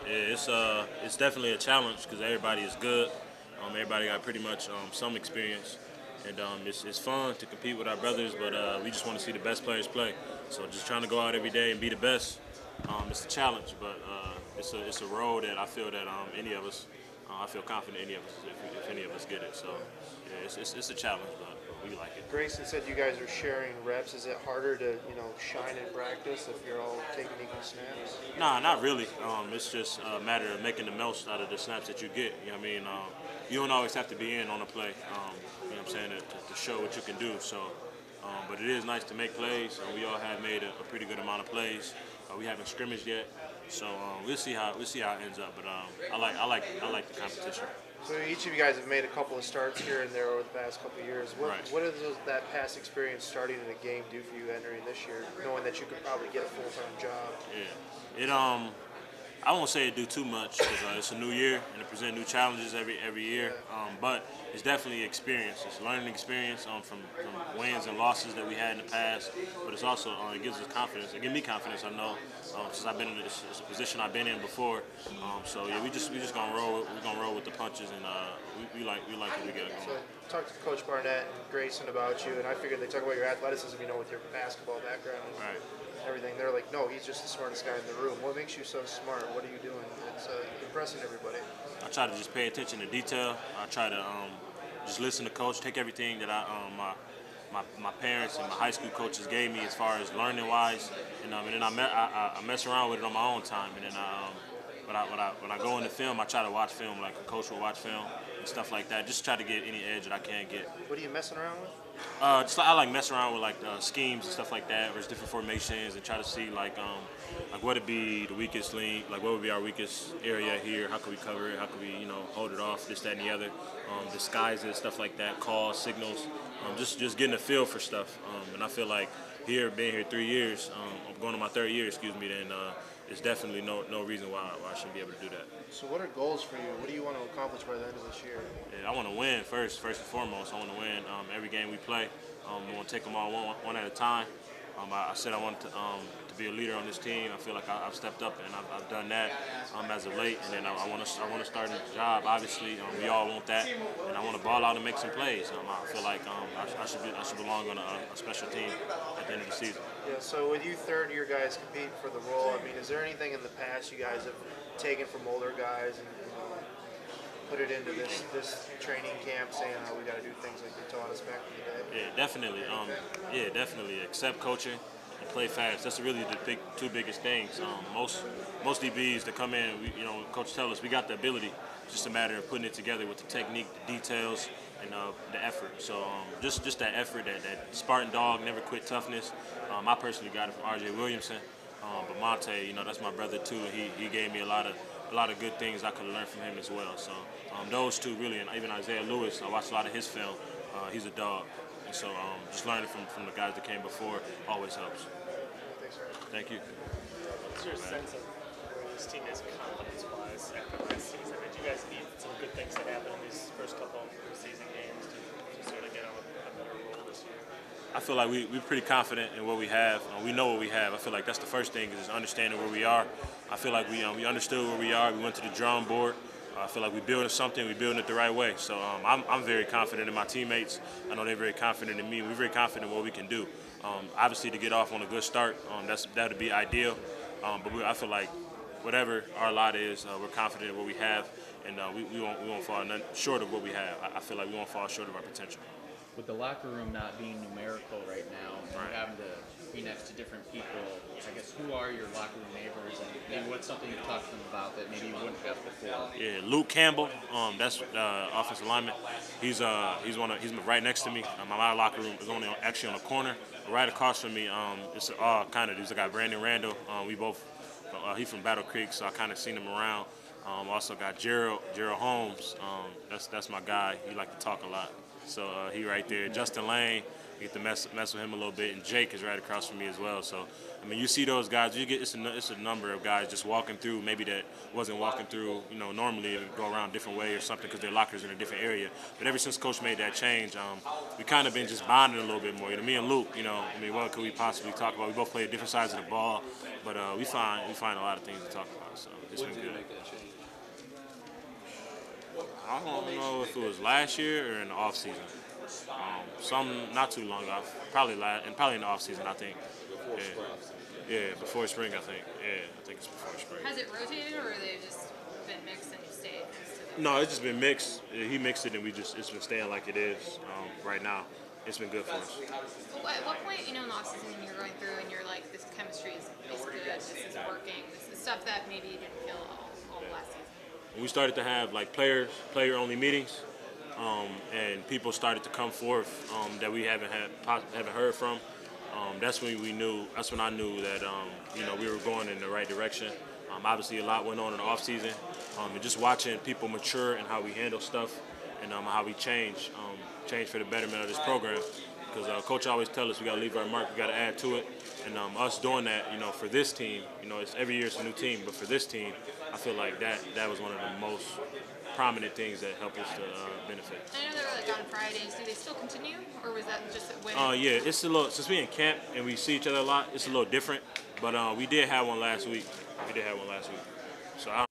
Yeah, it's definitely a challenge because everybody is good. Everybody got pretty much some experience, and it's fun to compete with our brothers. But we just want to see the best players play. So just trying to go out every day and be the best. It's a challenge, but it's a role that I feel that any of us, I feel confident any of us if any of us get it. So yeah, it's a challenge, but we like it. Grayson said you guys are sharing reps. Is it harder to shine in practice if you're all taking equal snaps? Nah, not really. It's just a matter of making the most out of the snaps that you get. You know what I mean? You don't always have to be in on a play. You know what I'm saying, to show what you can do. So, but it is nice to make plays. We all have made a pretty good amount of plays. We haven't scrimmaged yet, so we'll see how it ends up. But I like the competition. So each of you guys have made a couple of starts here and there over the past couple of years. Right. What does that past experience starting in a game do for you entering this year, knowing that you could probably get a full-time job? Yeah. I won't say it do too much because it's a new year and it presents new challenges every year. But it's definitely experience. It's a learning experience from wins and losses that we had in the past. But it's also it gives us confidence. It gives me confidence. I know since I've been in this position I've been in before. So yeah, we just gonna roll. We're gonna roll with the punches, and we like what we got going. So talked to Coach Barnett and Grayson about you, and I figured they talk about your athleticism, with your basketball background. Right. Everything. They're like, no, he's just the smartest guy in the room. What makes you so smart? What are you doing? It's impressing everybody. I try to just pay attention to detail. I try to just listen to coach, take everything that my parents and my high school coaches gave me as far as learning wise, and then I mess around with it on my own time. And then when I go into film, I try to watch film like a coach will watch film and stuff like that. Just try to get any edge that I can get. What are you messing around with? I like messing around with like schemes and stuff like that, or different formations, and try to see like what would be the weakest link, like what would be our weakest area here, how could we cover it, how could we hold it off, this, that, and the other, disguise it, stuff like that, calls, signals, just getting a feel for stuff. And I feel like being here 3 years, I'm going to my third year, then there's definitely no reason why I shouldn't be able to do that. So what are goals for you? What do you want to accomplish by the end of this year? Yeah, I want to win first and foremost. I want to win every game we play. I want to take them all one at a time. I said I wanted to be a leader on this team. I feel like I've stepped up and I've done that as of late. And then I want to start a job. Obviously, we all want that, and I want to ball out and make some plays. I feel like I should belong on a special team at the end of the season. Yeah. So with you third-year guys competing for the role, is there anything in the past you guys have taken from older guys and put it into this training camp, saying how we got to do things like they taught us back in the day? Yeah, definitely. Definitely. Accept coaching and play fast. That's really the two biggest things. Most DBs that come in, coach tell us we got the ability. It's just a matter of putting it together with the technique, the details, and the effort. So just that effort, that Spartan dog, never quit toughness. I personally got it from R.J. Williamson, but Monte, that's my brother too. He gave me a lot of good things I could learn from him as well. So those two really, and even Isaiah Lewis, I watched a lot of his film. He's a dog. And so just learning from the guys that came before always helps. Thanks, Aaron. Thank you. What's your sense of where this team is confidence-wise after last season? Did you guys need some good things to happen in these first couple of preseason games to sort of get on a better roll this year? I feel like we're pretty confident in what we have. We know what we have. I feel like that's the first thing is understanding where we are. I feel like we understood where we are. We went to the drawing board. I feel like we're building something. We're building it the right way. So I'm very confident in my teammates. I know they're very confident in me. We're very confident in what we can do. Obviously, to get off on a good start, that would be ideal. But I feel like whatever our lot is, we're confident in what we have, and we won't fall short of what we have. I feel like we won't fall short of our potential. With the locker room not being numerical right now, and you're having to be next to different people, I guess who are your locker room neighbors, and maybe what's something you've talked to them about that maybe you wouldn't have before? Yeah, Luke Campbell, that's offensive lineman. He's right next to me. My locker room is actually on the corner. Right across from me, it's there's a guy Brandon Randall. He's from Battle Creek, so I kind of seen him around. Also got Gerald Holmes. That's my guy. He like to talk a lot. So he right there. Justin Lane, get to mess with him a little bit, and Jake is right across from me as well. So, I mean, you see those guys. It's a number of guys just walking through, maybe that wasn't walking through, normally and go around a different way or something because their locker's in a different area. But ever since Coach made that change, we kind of been just bonding a little bit more. Me and Luke, what could we possibly talk about? We both play different sides of the ball, but we find a lot of things to talk about. So it's been good. I don't know if it was last year or in the off season. Some not too long ago, probably in the off season, I think. Before spring, I think. Yeah, I think it's before spring. Has it rotated, or have they just been mixed and stayed? No, it's just been mixed. He mixed it, and it's been staying like it is right now. It's been good for us. Well, at what point, in the offseason, you're going through and you're like, this chemistry is good, this is working, this is stuff that maybe you didn't feel all last season? We started to have like player-only meetings, and people started to come forth that we haven't heard from. That's when we knew. That's when I knew that we were going in the right direction. Obviously, a lot went on in the off season, and just watching people mature and how we handle stuff, and how we change for the betterment of this program. Because Coach always tells us we got to leave our mark, we got to add to it, and us doing that, for this team, it's every year it's a new team, but for this team, I feel like that was one of the most prominent things that helped us to benefit. I know they were on Fridays. Do they still continue, or was that just when? Yeah, it's a little, since we in camp and we see each other a lot, it's a little different. But we did have one last week. So